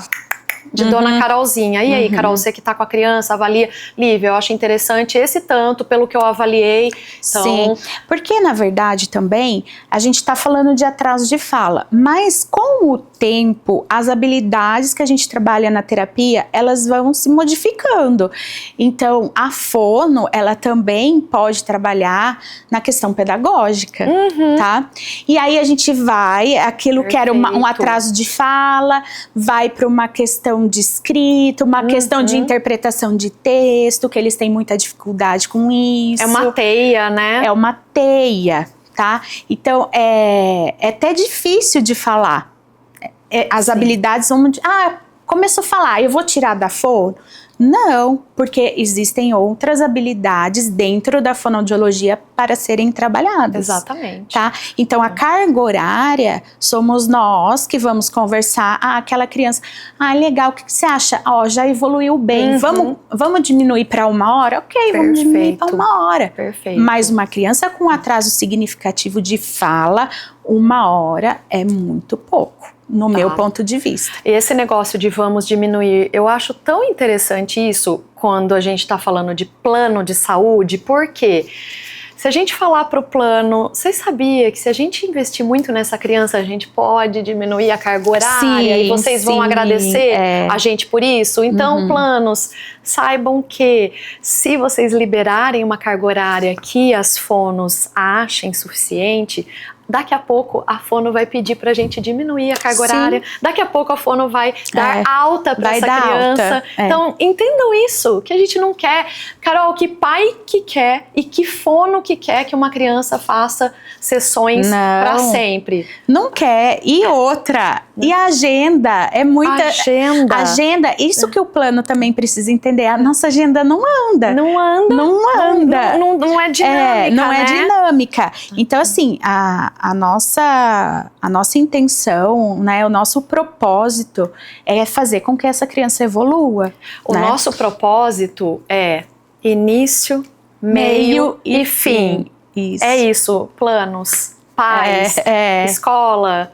S1: de Dona Carolzinha. E aí, Carol, você que tá com a criança, avalia. Lívia, eu acho interessante esse tanto pelo que eu avaliei. Então...
S2: Sim, porque na verdade também a gente tá falando de atraso de fala, mas com o tempo, as habilidades que a gente trabalha na terapia, elas vão se modificando. Então, a fono, ela também pode trabalhar na questão pedagógica, tá? E aí a gente vai, aquilo que era um atraso de fala, vai para uma questão de escrita, uma questão de interpretação de texto, que eles têm muita dificuldade com isso.
S1: É uma teia, né?
S2: É uma teia, tá? Então, é até difícil de falar. As habilidades vão... começou a falar, eu vou tirar da fono? Não, porque existem outras habilidades dentro da fonoaudiologia para serem trabalhadas.
S1: Exatamente.
S2: Tá? Então, a carga horária somos nós que vamos conversar. Aquela criança, legal, o que você acha? Já evoluiu bem, vamos diminuir para 1 hora? Ok, vamos diminuir para 1 hora.
S1: Perfeito.
S2: Mas uma criança com atraso significativo de fala, 1 hora é muito pouco. No meu ponto de vista.
S1: Esse negócio de vamos diminuir, eu acho tão interessante isso quando a gente está falando de plano de saúde, porque se a gente falar para o plano, vocês sabiam que se a gente investir muito nessa criança, a gente pode diminuir a carga horária e vocês vão agradecer a gente por isso? Então, planos, saibam que se vocês liberarem uma carga horária que as fonos achem suficiente, daqui a pouco a fono vai pedir pra gente diminuir a carga horária, daqui a pouco a fono vai dar alta pra essa criança. Então, entendam isso, que a gente não quer. Carol, que pai que quer e que fono que quer que uma criança faça sessões pra sempre?
S2: Não quer. E outra, e a agenda? É muita... Agenda, isso que o plano também precisa entender, a nossa agenda não anda.
S1: Não anda. Não é dinâmica,
S2: não é
S1: né?
S2: dinâmica. Então, assim, a nossa intenção, né, o nosso propósito é fazer com que essa criança evolua.
S1: O nosso propósito é início, meio e fim.
S2: Isso.
S1: É isso, planos, pais, escola.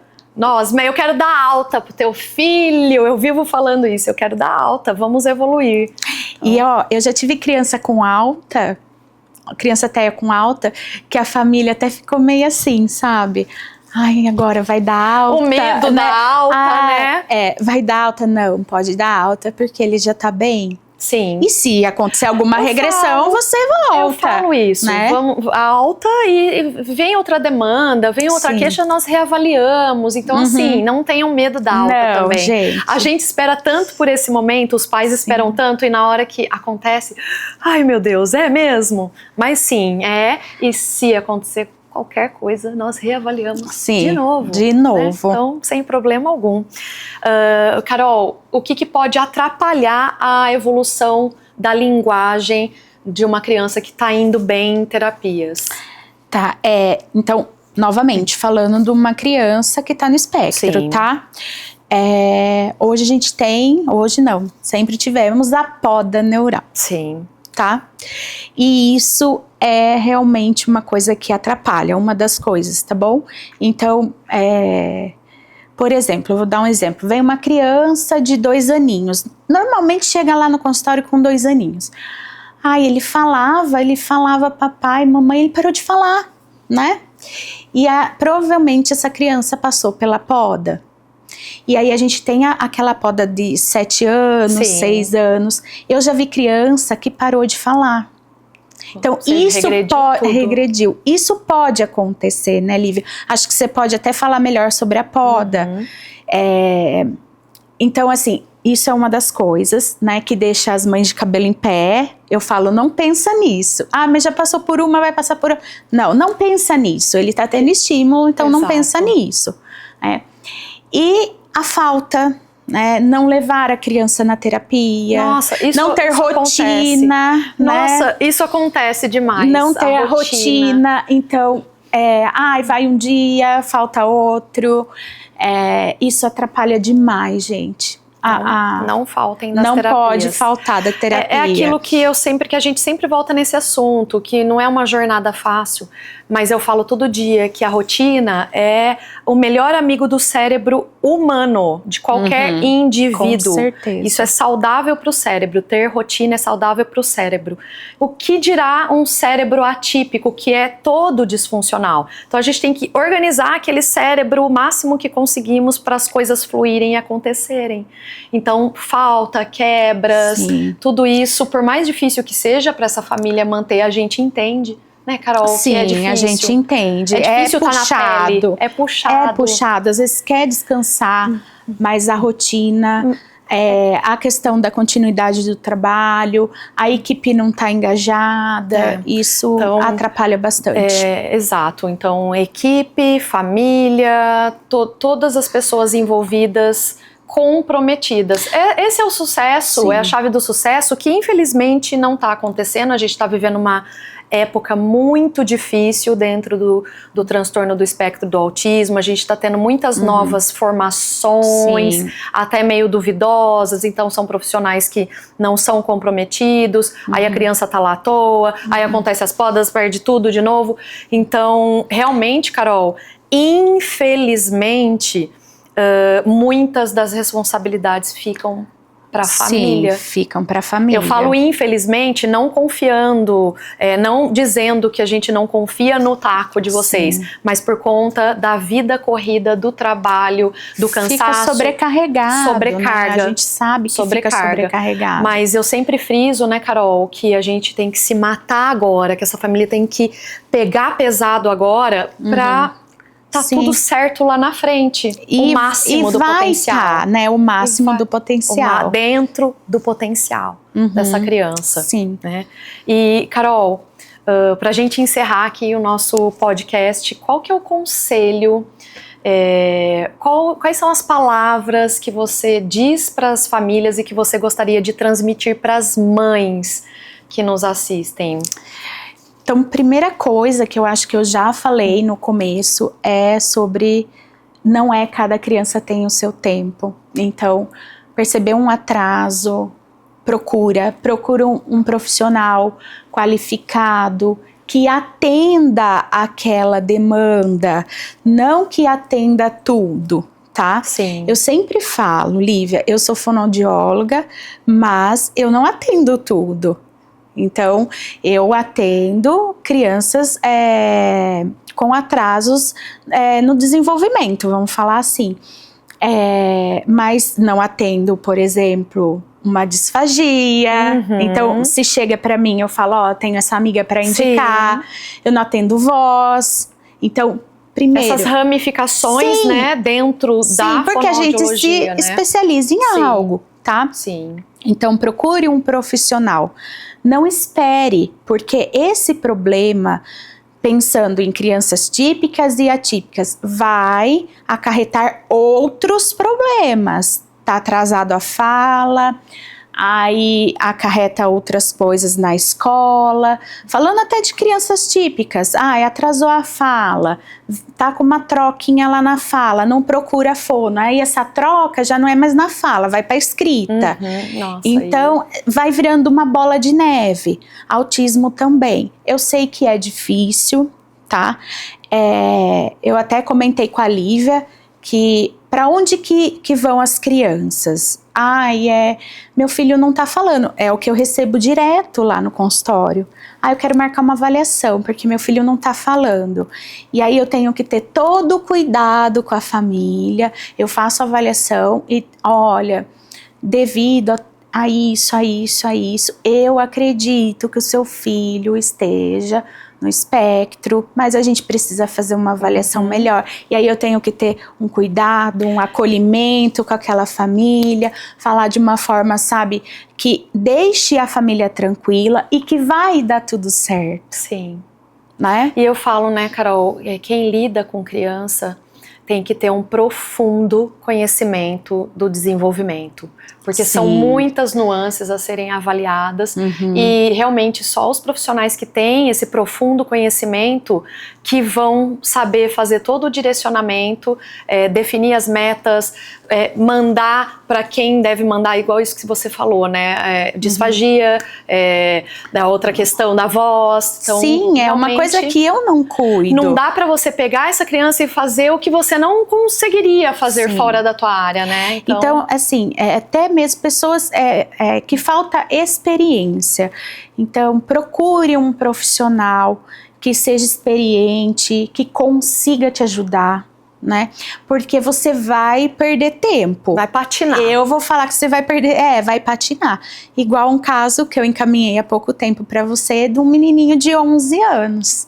S1: Eu quero dar alta pro teu filho, eu vivo falando isso, eu quero dar alta, vamos evoluir.
S2: E eu já tive criança com alta, criança até com alta, que a família até ficou meio assim, sabe? Agora vai dar alta.
S1: O medo da alta, né?
S2: Vai dar alta, não pode dar alta porque ele já tá bem.
S1: Sim.
S2: E se acontecer alguma regressão, você volta.
S1: Eu falo isso,
S2: né?
S1: Vamos, alta e vem outra demanda, vem outra queixa, nós reavaliamos. Então, assim, não tenham medo da alta também.
S2: Gente.
S1: A gente espera tanto por esse momento, os pais esperam tanto, e na hora que acontece, ai meu Deus, é mesmo? Mas sim, e se acontecer qualquer coisa, nós reavaliamos de novo.
S2: De novo.
S1: Né? Então, sem problema algum. Carol, o que pode atrapalhar a evolução da linguagem de uma criança que está indo bem em terapias?
S2: Tá, então, novamente, falando de uma criança que está no espectro, tá? Hoje a gente sempre tivemos a poda neural.
S1: Sim.
S2: Tá? E isso é realmente uma coisa que atrapalha, uma das coisas, tá bom? Então, por exemplo, eu vou dar um exemplo. Vem uma criança de 2 aninhos. Normalmente chega lá no consultório com 2 aninhos. Ele falava papai, mamãe, ele parou de falar, né? E provavelmente essa criança passou pela poda. E aí a gente tem aquela poda de 7 anos, 6 anos. Eu já vi criança que parou de falar. Então, isso regrediu. Isso pode acontecer, né, Lívia? Acho que você pode até falar melhor sobre a poda. Então, assim, isso é uma das coisas, né, que deixa as mães de cabelo em pé. Eu falo, não pensa nisso. Ah, mas já passou por uma, vai passar por outra. Não pensa nisso. Ele tá tendo estímulo, então não pensa nisso. E a falta, né, não levar a criança na terapia.
S1: Nossa, não ter
S2: rotina.
S1: Né? Nossa, isso acontece demais.
S2: Não ter a rotina. Então, vai um dia, falta outro. Isso atrapalha demais, gente.
S1: Não faltem das terapias.
S2: Não pode faltar da terapia.
S1: É aquilo que a gente sempre volta nesse assunto, que não é uma jornada fácil, mas eu falo todo dia que a rotina é o melhor amigo do cérebro humano, de qualquer indivíduo.
S2: Com certeza.
S1: Isso é saudável para o cérebro, ter rotina é saudável para o cérebro. O que dirá um cérebro atípico, que é todo disfuncional? Então a gente tem que organizar aquele cérebro o máximo que conseguimos para as coisas fluírem e acontecerem. Então, falta, quebras, tudo isso, por mais difícil que seja para essa família manter, a gente entende, né, Carol?
S2: Sim,
S1: que é difícil.
S2: A gente entende.
S1: É difícil
S2: puxado,
S1: estar na pele. É puxado.
S2: Às vezes quer descansar, mas a rotina, a questão da continuidade do trabalho, a equipe não está engajada, isso então, atrapalha bastante.
S1: Exato. Então, equipe, família, todas as pessoas envolvidas, comprometidas. Esse é o sucesso,
S2: Sim.
S1: É a chave do sucesso, que infelizmente não está acontecendo. A gente está vivendo uma época muito difícil dentro do transtorno do espectro do autismo. A gente está tendo muitas novas formações, até meio duvidosas, então são profissionais que não são comprometidos, aí a criança está lá à toa, aí acontece as podas, perde tudo de novo. Então, realmente, Carol, infelizmente, muitas das responsabilidades ficam para a família.
S2: Sim, ficam para a família.
S1: Eu falo infelizmente, não confiando, não dizendo que a gente não confia no taco de vocês, mas por conta da vida corrida, do trabalho, do cansaço.
S2: Fica sobrecarregado,
S1: sobrecarga.
S2: Né? A gente sabe que fica sobrecarregado.
S1: Mas eu sempre friso, né, Carol, que a gente tem que se matar agora, que essa família tem que pegar pesado agora para tá tudo certo lá na frente. O máximo do potencial.
S2: Tá, né? O máximo do potencial.
S1: Dentro do potencial dessa criança.
S2: Sim.
S1: Né? E, Carol, pra gente encerrar aqui o nosso podcast, qual que é o conselho, quais são as palavras que você diz para as famílias e que você gostaria de transmitir para as mães que nos assistem?
S2: Então, primeira coisa que eu acho que eu já falei no começo é sobre não é cada criança tem o seu tempo. Então, perceber um atraso, procura um profissional qualificado que atenda aquela demanda, não que atenda tudo. Tá?
S1: Sim.
S2: Eu sempre falo, Lívia, eu sou fonoaudióloga, mas eu não atendo tudo. Então, eu atendo crianças com atrasos no desenvolvimento, vamos falar assim. Mas não atendo, por exemplo, uma disfagia. Então, se chega para mim, eu falo, tenho essa amiga para indicar. Sim. Eu não atendo voz. Então, primeiro...
S1: Essas ramificações, né, dentro da
S2: porque a gente se especializa em algo, tá?
S1: Sim.
S2: Então, procure um profissional. Não espere, porque esse problema, pensando em crianças típicas e atípicas, vai acarretar outros problemas. Tá atrasado a fala, aí acarreta outras coisas na escola. Falando até de crianças típicas, atrasou a fala, tá com uma troquinha lá na fala, não procura fono, aí essa troca já não é mais na fala, vai para escrita.
S1: Nossa,
S2: então vai virando uma bola de neve. Autismo também. Eu sei que é difícil, tá? Eu até comentei com a Lívia que para onde que vão as crianças? Meu filho não tá falando. É o que eu recebo direto lá no consultório. Eu quero marcar uma avaliação, porque meu filho não tá falando. E aí eu tenho que ter todo o cuidado com a família. Eu faço a avaliação e, olha, devido a isso, a isso, a isso. Eu acredito que o seu filho esteja no espectro, mas a gente precisa fazer uma avaliação melhor. E aí eu tenho que ter um cuidado, um acolhimento com aquela família, falar de uma forma, sabe, que deixe a família tranquila e que vai dar tudo certo.
S1: Sim.
S2: Né?
S1: E eu falo, né, Carol, quem lida com criança tem que ter um profundo conhecimento do desenvolvimento, porque são muitas nuances a serem avaliadas e realmente só os profissionais que têm esse profundo conhecimento que vão saber fazer todo o direcionamento, definir as metas, mandar para quem deve mandar, igual isso que você falou, né? Disfagia, da outra questão da voz. Então,
S2: sim, é uma coisa que eu não cuido.
S1: Não dá para você pegar essa criança e fazer o que você não conseguiria fazer fora da tua área, né?
S2: Então assim, até mesmo pessoas que falta experiência. Então, procure um profissional que seja experiente, que consiga te ajudar, né? Porque você vai perder tempo.
S1: Vai patinar.
S2: Eu vou falar que você vai perder, vai patinar. Igual um caso que eu encaminhei há pouco tempo para você, de um menininho de 11 anos.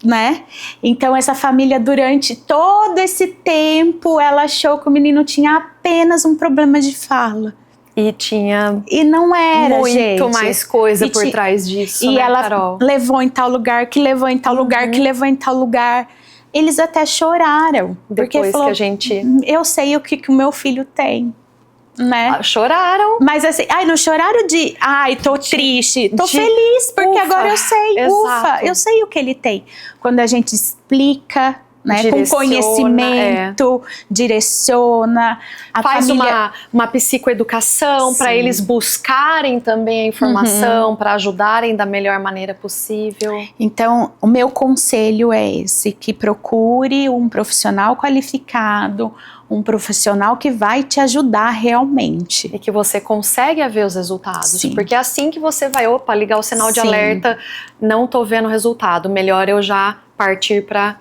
S2: Né? Então essa família, durante todo esse tempo, ela achou que o menino tinha apenas um problema de fala. E não era,
S1: muito mais coisa por trás disso,
S2: e
S1: né,
S2: ela
S1: Carol?
S2: levou em tal lugar, que levou em tal lugar, que levou em tal lugar. Eles até choraram.
S1: Depois
S2: porque falou,
S1: que a gente...
S2: eu sei o que o meu filho tem. Né?
S1: Choraram.
S2: Mas assim, não choraram de, tô triste, tô feliz, porque agora eu sei, eu sei o que ele tem. Quando a gente explica, né, com conhecimento, direciona,
S1: faz uma psicoeducação para eles buscarem também a informação, para ajudarem da melhor maneira possível.
S2: Então, o meu conselho é esse, que procure um profissional qualificado, um profissional que vai te ajudar realmente.
S1: E que você consegue ver os resultados.
S2: Sim.
S1: Porque é assim que você vai, ligar o sinal de alerta, não tô vendo o resultado, melhor eu já partir para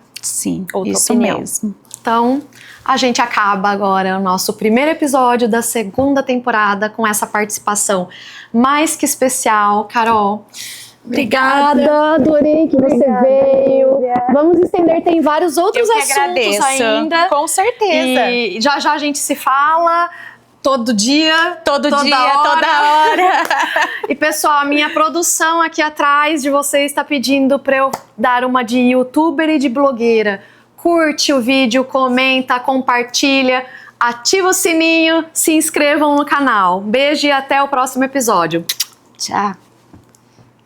S1: outra opinião.
S2: Mesmo.
S1: Então, a gente acaba agora o nosso primeiro episódio da segunda temporada com essa participação mais que especial. Carol, obrigada, adorei que você veio. Vamos estender, tem vários outros assuntos ainda.
S2: Com certeza.
S1: E já já a gente se fala. Todo dia, toda
S2: hora.
S1: E pessoal, a minha produção aqui atrás de vocês está pedindo para eu dar uma de youtuber e de blogueira. Curte o vídeo, comenta, compartilha, ativa o sininho, se inscrevam no canal. Beijo e até o próximo episódio.
S2: Tchau.